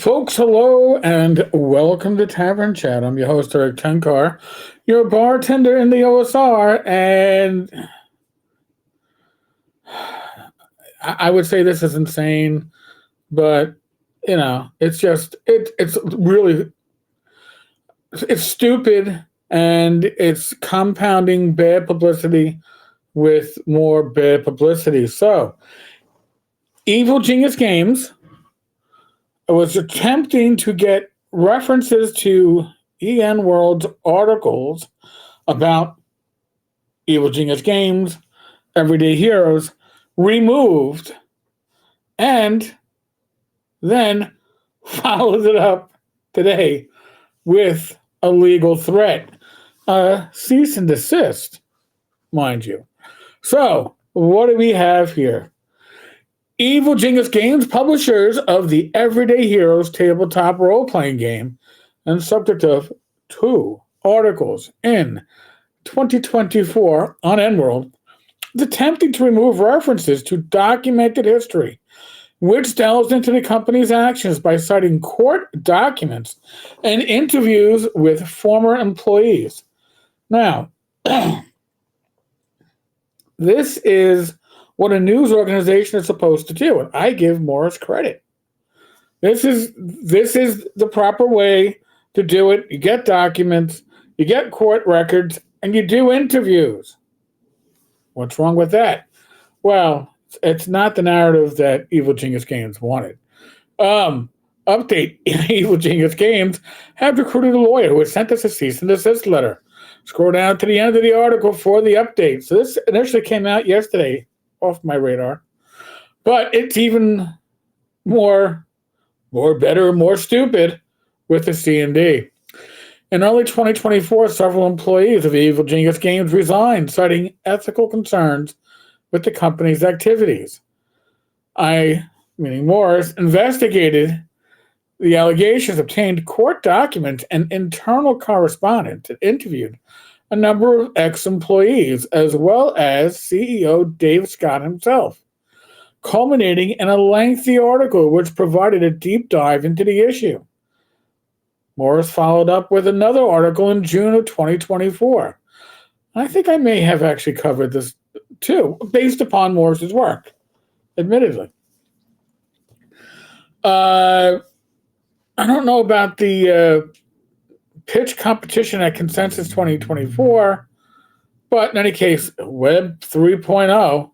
Folks, hello and welcome to Tavern Chat. I'm your host, Eric Tenkar, your bartender in the OSR, and I would say this is insane, but it's really it's stupid and it's compounding bad publicity with more bad publicity. So, Evil Genius Games was attempting to get references to EN World's articles about Evil Genius Games, Everyday Heroes, removed, and then followed it up today with a legal threat. Cease and desist, mind you. So, what do we have here? Evil Genius Games, publishers of the Everyday Heroes tabletop role-playing game, and subject of two articles in 2024 on EnWorld, is attempting to remove references to documented history, which delves into the company's actions by citing court documents and interviews with former employees. Now, this is what a news organization is supposed to do, and I give Morris credit. This is the proper way to do it. You get documents, you get court records, and you do interviews. What's wrong with that? Well, it's not the narrative that Evil Genius Games wanted. Update: Evil Genius Games have recruited a lawyer who has sent us a cease and desist letter. Scroll down to the end of the article for the update. So this initially came out yesterday, off my radar, but it's even more better, more stupid with the C&D. In early 2024, several employees of Evil Genius Games resigned, citing ethical concerns with the company's activities. Meaning Morris, investigated the allegations, obtained court documents and internal correspondence, and interviewed a number of ex-employees, as well as CEO Dave Scott himself, culminating in a lengthy article which provided a deep dive into the issue. Morris followed up with another article in June of 2024. I think I may have actually covered this too, based upon Morris's work, admittedly. I don't know about the pitch competition at Consensus 2024, but in any case, Web 3.0.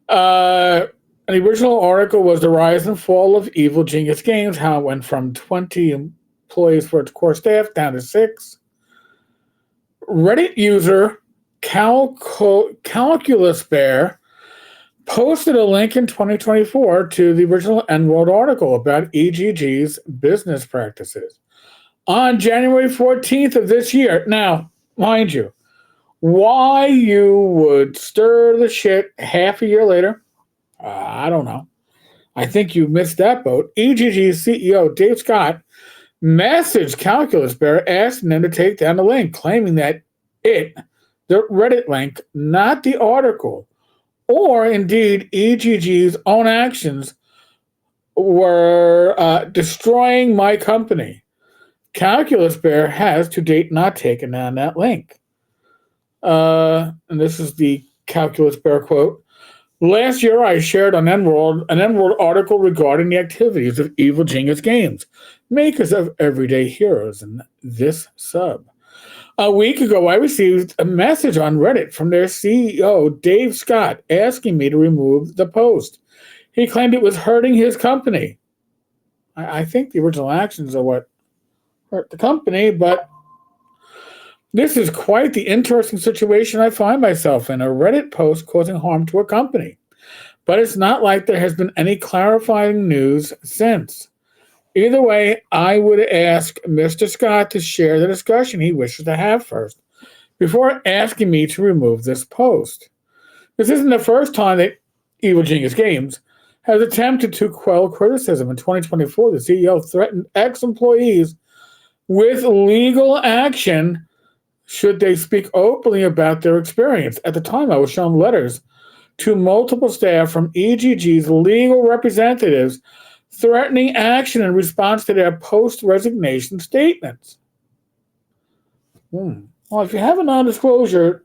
An original article was the rise and fall of Evil Genius Games, how it went from 20 employees for its core staff down to 6. Reddit user Calculus Bear posted a link in 2024 to the original EnWorld article about EGG's business practices on January 14th of this year. Now, mind you, why you would stir the shit half a year later, I don't know. I think you missed that boat. EGG's CEO, Dave Scott, messaged Calculus Bear asking them to take down the link, claiming that the Reddit link, not the article, or indeed EGG's own actions, were destroying my company. Calculus Bear has to date not taken down that link. And this is the Calculus Bear quote. Last year, I shared on EnWorld an EnWorld article regarding the activities of Evil Genius Games, makers of Everyday Heroes, and this sub. A week ago, I received a message on Reddit from their CEO, Dave Scott, asking me to remove the post. He claimed it was hurting his company. I think the original actions are what hurt the company, but this is quite the interesting situation I find myself in, a Reddit post causing harm to a company. But it's not like there has been any clarifying news since. Either way, I would ask Mr. Scott to share the discussion he wishes to have first, before asking me to remove this post. This isn't the first time that Evil Genius Games has attempted to quell criticism. In 2024, the CEO threatened ex-employees with legal action should they speak openly about their experience. At the time, I was shown letters to multiple staff from EGG's legal representatives threatening action in response to their post-resignation statements. Well, if you have a non-disclosure,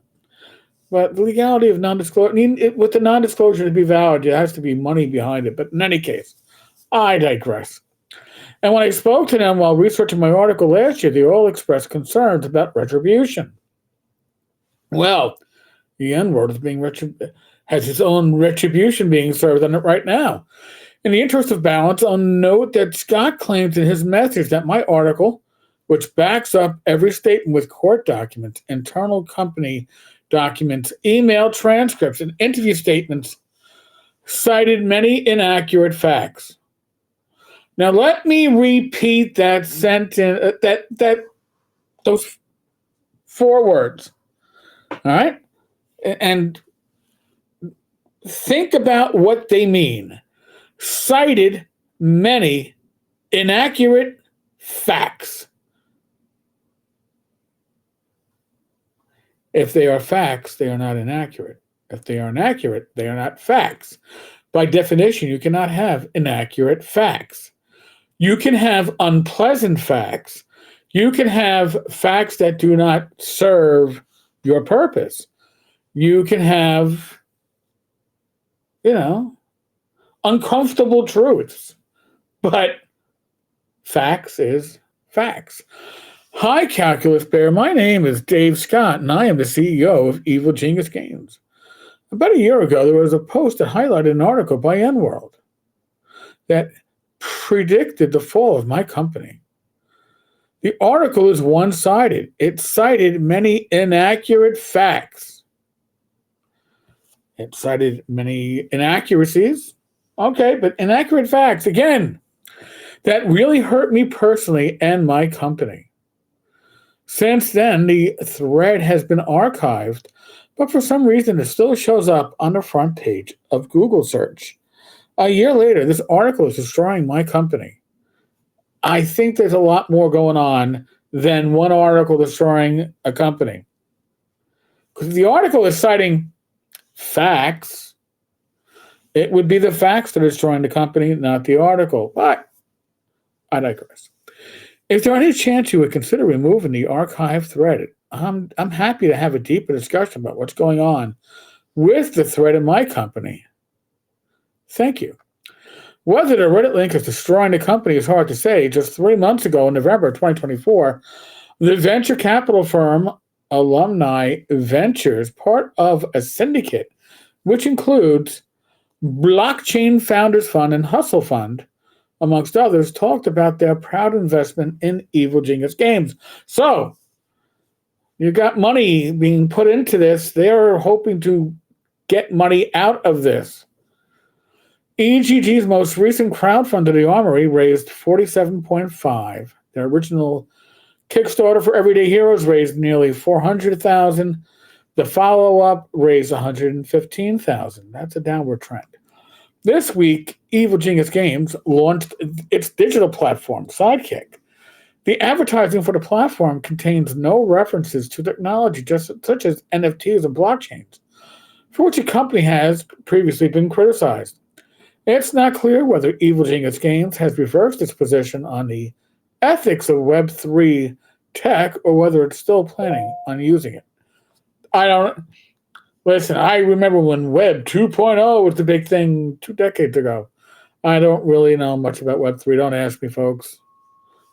but the legality of non-disclosure, with the non-disclosure to be valid, there has to be money behind it. But in any case, I digress. And when I spoke to them while researching my article last year, they all expressed concerns about retribution. Well, the N-word has its own retribution being served on it right now. In the interest of balance, I'll note that Scott claims in his message that my article, which backs up every statement with court documents, internal company documents, email transcripts, and interview statements, cited many inaccurate facts. Now, let me repeat that sentence, those 4 words. All right? And think about what they mean. Cited many inaccurate facts. If they are facts, they are not inaccurate. If they are inaccurate, they are not facts. By definition, you cannot have inaccurate facts. You can have unpleasant facts. You can have facts that do not serve your purpose. You can have, uncomfortable truths. But facts is facts. Hi, Calculus Bear. My name is Dave Scott, and I am the CEO of Evil Genius Games. About a year ago, there was a post that highlighted an article by N-World that predicted the fall of my company. The article is one-sided. It cited many inaccurate facts. It cited many inaccuracies. Okay, but inaccurate facts, again, that really hurt me personally and my company. Since then, the thread has been archived, but for some reason, it still shows up on the front page of Google search. A year later, this article is destroying my company. I think there's a lot more going on than one article destroying a company. Because the article is citing facts. It would be the facts that are destroying the company, not the article. But I digress. If there any chance you would consider removing the archive thread, I'm happy to have a deeper discussion about what's going on with the thread in my company. Thank you. Whether the Reddit link is destroying the company is hard to say. Just 3 months ago, in November 2024, the venture capital firm Alumni Ventures, part of a syndicate, which includes Blockchain Founders Fund and Hustle Fund, amongst others, talked about their proud investment in Evil Genius Games. So, you got money being put into this. They're hoping to get money out of this. EGG's most recent crowdfunded The Armory raised $47.5. Their original Kickstarter for Everyday Heroes raised nearly $400,000. The follow-up raised $115,000. That's a downward trend. This week, Evil Genius Games launched its digital platform, Sidekick. The advertising for the platform contains no references to technology such as NFTs and blockchains, for which the company has previously been criticized. It's not clear whether Evil Genius Games has reversed its position on the ethics of Web3 tech or whether it's still planning on using it. Listen, I remember when Web 2.0 was the big thing 2 decades ago. I don't really know much about Web3. Don't ask me, folks.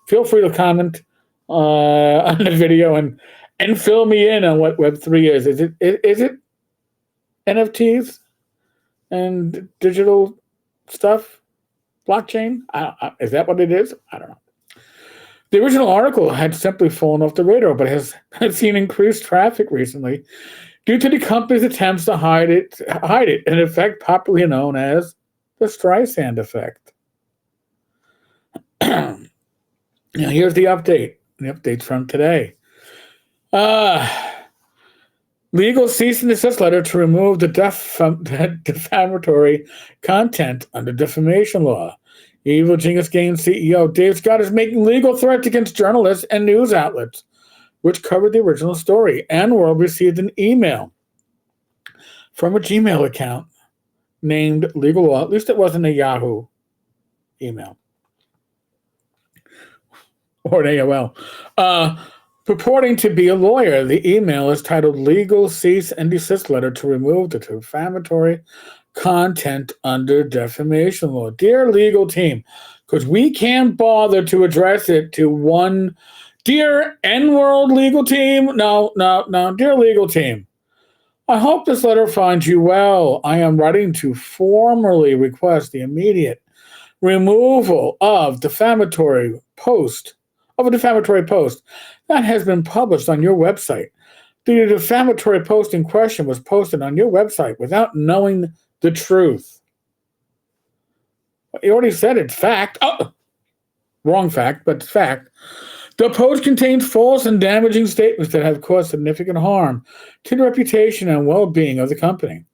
Feel free to comment on the video and fill me in on what Web3 is. Is it NFTs and digital stuff? Blockchain? Is that what it is? I don't know. The original article had simply fallen off the radar, but has seen increased traffic recently due to the company's attempts to hide it, an effect popularly known as the Streisand effect. Now, here's the update. The update's from today. Legal cease and desist letter to remove the defamatory content under defamation law. Evil Genius Games CEO Dave Scott is making legal threats against journalists and news outlets, which covered the original story. N-World received an email from a Gmail account named Legal Law. At least it wasn't a Yahoo email or an AOL. Purporting to be a lawyer, the email is titled Legal Cease and Desist Letter to Remove the Defamatory Content Under Defamation Law. Dear legal team, because we can't bother to address it to one. Dear N-World legal team, no, dear legal team, I hope this letter finds you well. I am writing to formally request the immediate removal of a defamatory post that has been published on your website. The defamatory post in question was posted on your website without knowing the truth. You already said it's fact. Oh, wrong fact, but it's fact. The post contains false and damaging statements that have caused significant harm to the reputation and well-being of the company.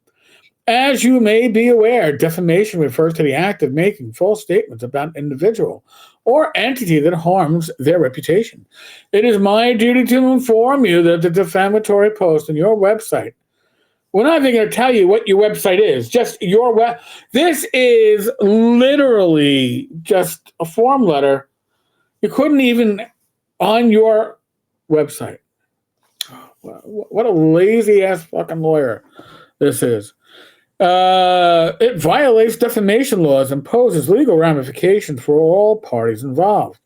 As you may be aware, defamation refers to the act of making false statements about an individual or entity that harms their reputation. It is my duty to inform you that the defamatory post on your website, we're not even going to tell you what your website is, just your web. This is literally just a form letter. You couldn't even on your website. What a lazy-ass fucking lawyer this is. It violates defamation laws and poses legal ramifications for all parties involved.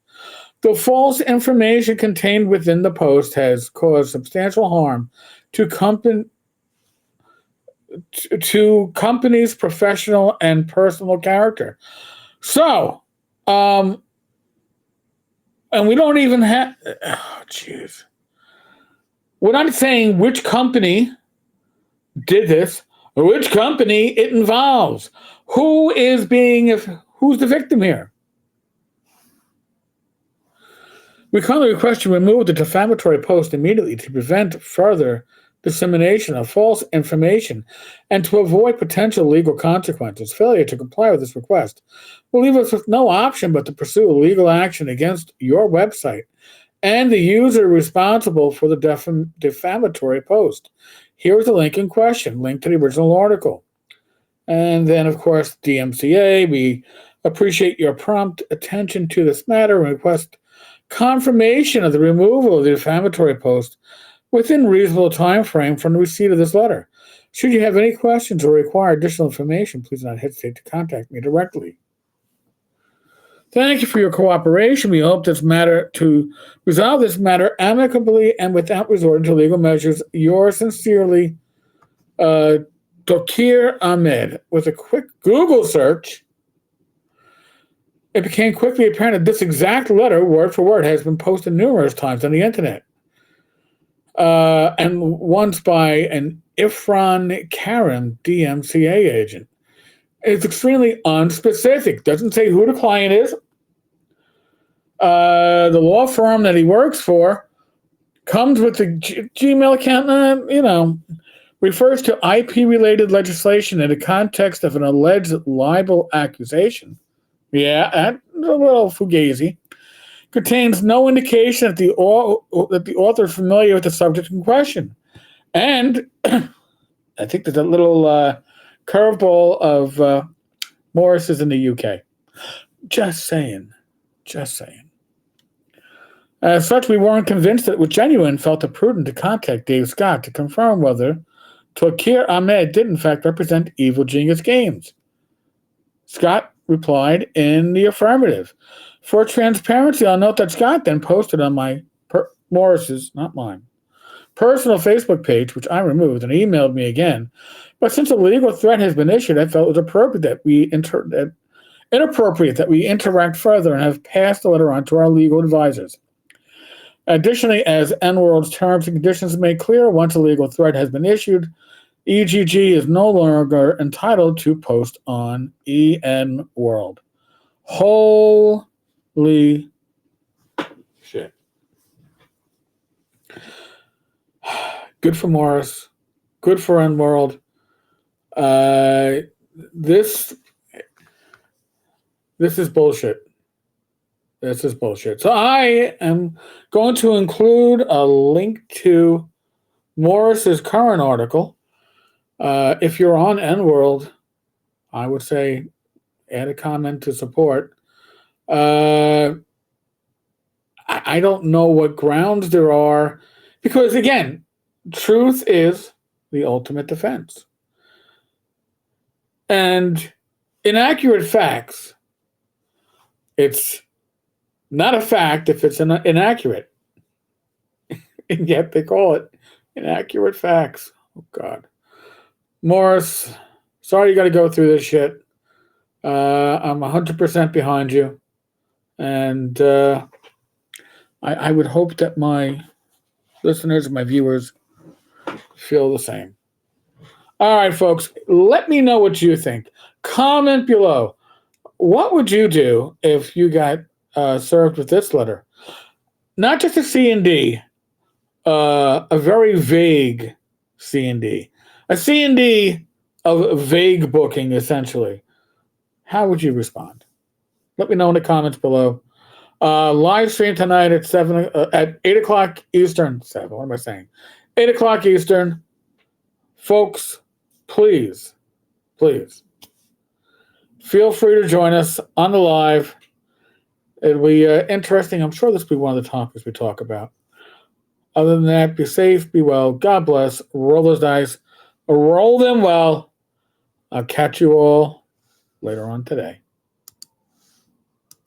The false information contained within the post has caused substantial harm to companies' professional and personal character. So, and we don't even have, oh, jeez. We're not saying which company did this or which company it involves. Who's the victim here? We kindly request you remove the defamatory post immediately to prevent further dissemination of false information and to avoid potential legal consequences. Failure to comply with this request will leave us with no option but to pursue legal action against your website and the user responsible for the defamatory post. Here's the link in question, link to the original article. And then, of course, DMCA, we appreciate your prompt attention to this matter and request confirmation of the removal of the defamatory post within reasonable time frame from the receipt of this letter. Should you have any questions or require additional information, please do not hesitate to contact me directly. Thank you for your cooperation. We hope to resolve this matter amicably and without resorting to legal measures. Yours sincerely, Dokir Ahmed. With a quick Google search, it became quickly apparent that this exact letter, word for word, has been posted numerous times on the internet. And once by an Ifran Karim DMCA agent. It's extremely unspecific. Doesn't say who the client is. The law firm that he works for comes with the Gmail account, refers to IP-related legislation in the context of an alleged libel accusation. Yeah, that's a little fugazi. Contains no indication that the author is familiar with the subject in question. And I think there's a little curveball of Morris is in the UK. Just saying. As such, we weren't convinced that it was genuine, felt it prudent to contact Dave Scott to confirm whether Tokir Ahmed did in fact represent Evil Genius Games. Scott replied in the affirmative. For transparency, I'll note that Scott then posted on my Morris's, not mine, personal Facebook page, which I removed, and emailed me again. But since a legal threat has been issued, I felt it was inappropriate that we interact further and have passed the letter on to our legal advisors. Additionally, as N-World's terms and conditions made clear, once a legal threat has been issued, EGG is no longer entitled to post on N-World. Holy shit. Good for Morris. Good for N-World. This is bullshit. This is bullshit. So I am going to include a link to Morris's current article. If you're on N-World, I would say add a comment to support. I don't know what grounds there are, because again, truth is the ultimate defense. And inaccurate facts, it's not a fact if it's inaccurate. And yet they call it inaccurate facts. Oh, God. Morris, sorry you got to go through this shit. I'm 100% behind you. And I would hope that my listeners and my viewers feel the same. All right, folks, let me know what you think. Comment below. What would you do if you got served with this letter? Not just a C&D, a very vague C&D. A C&D of vague booking, essentially. How would you respond? Let me know in the comments below. Live stream tonight at 8 o'clock Eastern. 7, what am I saying? 8 o'clock Eastern. Folks, please feel free to join us on the live. It'll be interesting. I'm sure this will be one of the topics we talk about. Other than that, be safe, be well. God bless. Roll those dice. Roll them well. I'll catch you all later on today.